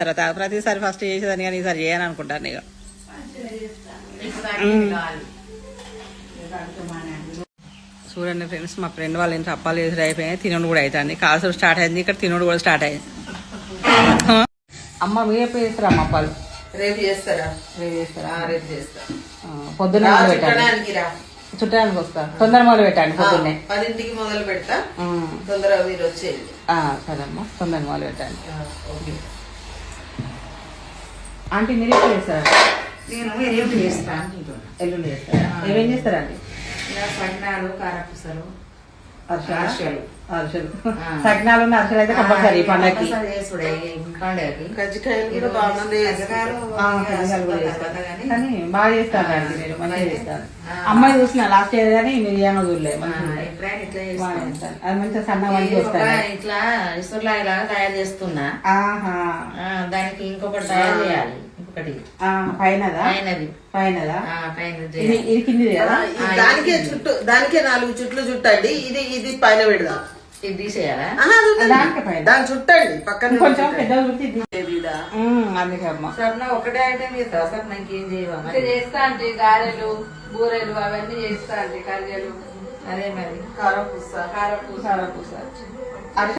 తర్వాత ప్రతిసారి ఫస్ట్ చేసేదాన్ని కానీ ఈసారి చేయను అనుకుంటాను ఇక. చూడండి ఫ్రెండ్స్, మా ఫ్రెండ్ వాళ్ళ ఇంట్లో అప్పాలు చేసి అయిపోయినాయి, తినడు కూడా అవుతుంది. కాల్సలు స్టార్ట్ అయింది, ఇక్కడ తినడు కూడా స్టార్ట్ అయింది. అమ్మ మీరు ఎప్పుడు చేస్తారా అమ్మ అప్పాలు? రేపు చేస్తారా? రేపు చేస్తారా? రేపు చేస్తా. పొద్దున్న చుట్టానికి వస్తా. తొందర మొదలు పెట్టండి, పొద్దున్నే 10ంటికి మొదలు పెడతా. తొందరగా మీరు వచ్చేది. సరే అమ్మ, తొందర మొదలు పెట్టండి. ఆంటీ మీరు ఎప్పుడు చేస్తారా? నేను ఎల్లుండి చేస్తాను. ఎల్లుండి చేస్తారా? ఏమేం చేస్తారా ఆంటీ? సగ్నాలు, కారపూసలు, అరిసెలు. సగ్నాలు అరిసెలు అయితే కంపల్సరీ పండగకి. కజ్జికాయలు కూడా బాగుంది. కానీ బాగా చేస్తారు అండి, మీరు మంచిగా చేస్తారు. అమ్మాయి చూసిన లాస్ట్ ఇయర్ కానీ మీరు ఏమో చూడలేదు. అది మంచిగా సన్న మంచిగా వస్తాయి. ఇట్లా ఇసురులాగా తయారు చేస్తున్నా. దానికి ఇంకొకటి తయారు చేయాలి. ఇంకొకటి పైనదా ఇది కింది కదా. దానికే చుట్టూ, దానికే 4 చుట్లు చుట్టండి. ఇది పైన పెడదాం. ఇది తీసేయాలా? దాని చుట్టండి పక్కన కొంచెం పెద్ద అందుకే అమ్మ స్వర్ణ ఒకటే ఐటమ్ చేస్తా. స్వర్ణ ఇంకేం చేయవా? చేస్తా అంటే గారెలు, బూరెలు అవన్నీ చేస్తా అంటే కర్జలు. అదే మరి కారపూస. కారపూస